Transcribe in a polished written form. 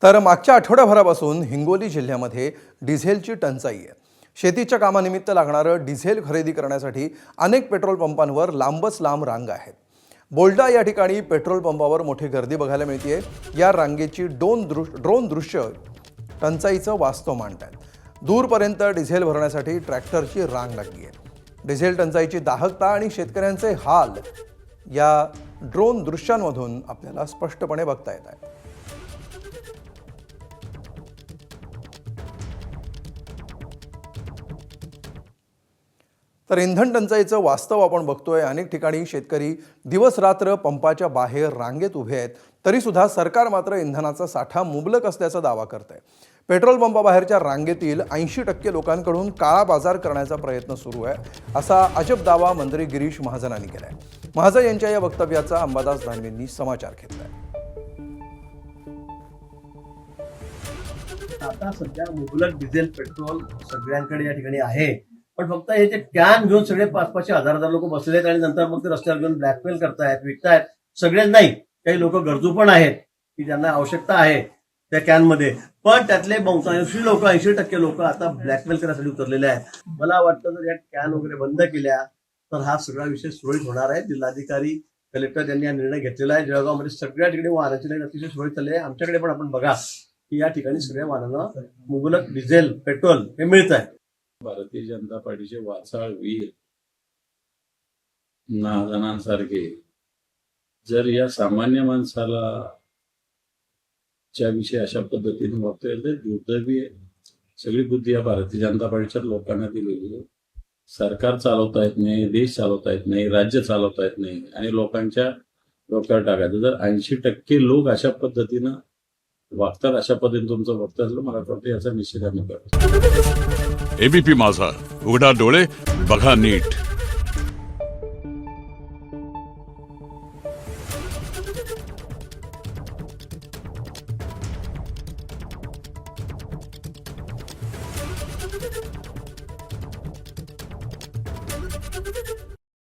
तर मागच्या आठवड्याभरापासून हिंगोली जिल्ह्यामध्ये डिझेलची टंचाई आहे। शेतीच्या कामानिमित्त लागणारं डिझेल खरेदी करण्यासाठी अनेक पेट्रोल पंपांवर लांबच लांब रांगा आहेत। बोल्डा या ठिकाणी पेट्रोल पंपावर मोठी गर्दी बघायला मिळते। या रांगेची ड्रोन दृश्य टंचाईचं वास्तव मांडतात। दूरपर्यंत डिझेल भरण्यासाठी ट्रॅक्टरची रांग लागली आहे। डिझेल टंचाईची दाहकता आणि शेतकऱ्यांचे हाल या ड्रोन दृश्यांमधून आपल्याला स्पष्टपणे बघता येत आहे। तर इंधन टंचाईचं वास्तव आपण बघतोय। अनेक ठिकाणी शेतकरी दिवस रात्र पंपाच्या बाहेर रांगेत उभे आहेत, तरी सुद्धा सरकार मात्र इंधनाचा साठा मुबलक असल्याचा दावा करते। पेट्रोल पंपाबाहेरच्या रांगेतील 80% लोकांकडून काळा बाजार करण्याचा प्रयत्न सुरू आहे, असा अजब दावा मंत्री गिरीश महाजनांनी केलाय। महाजन यांच्या या वक्तव्याचा अंबादास दानवेंनी समाचार घेतलाय। आता सध्या मुबलक डिझेल पेट्रोल सगळ्यांकडे या ठिकाणी आहे, पण फक्त हे जे कॅन घेऊन सगळे 500-500 हजार लोक बसलेत आणि नंतर मग ते रस्त्यावर घेऊन ब्लॅकमेल करतायत, विकतायत। सगळेच नाही, काही लोक गरजू पण आहेत की ज्यांना आवश्यकता आहे त्या कॅनमध्ये, पण त्यातले बहुतांश लोक 80% लोक आता ब्लॅकमेल करण्यासाठी उतरलेले आहेत। मला वाटतं जर या कॅन वगैरे बंद केल्या तर हा सगळा विषय सुरळीत होणार आहे। जिल्हाधिकारी, कलेक्टर यांनी हा निर्णय घेतलेला आहे। जळगावमध्ये सगळ्या ठिकाणी वाहनाची लाईन अतिशय सुरळीत चालली आहे। आमच्याकडे पण आपण बघा की या ठिकाणी सगळ्या वाहनांना मुबलक डिझेल पेट्रोल हे मिळत आहे। भारतीय जनता पार्टीचे वाचाळ वीर महाजनांसारखे जर या सामान्य माणसाला च्या विषयी अशा पद्धतीने वागतोय तर दुर्दैवी आहे। सगळी बुद्धी या भारतीय जनता पार्टीच्या लोकांना दिलेली आहे। सरकार चालवता येत नाही, देश चालवता येत नाही, राज्य चालवता येत नाही आणि लोकांच्या डोक्यावर टाकायचं। जर 80% लोक अशा पद्धतीनं वागतात, अशा पद्धतीने तुमचं वक्तव्य असलं, मला वाटतं याचा निषेध आम्ही करतो। एबीपी माझा, उघडा डोळे बघा नीट।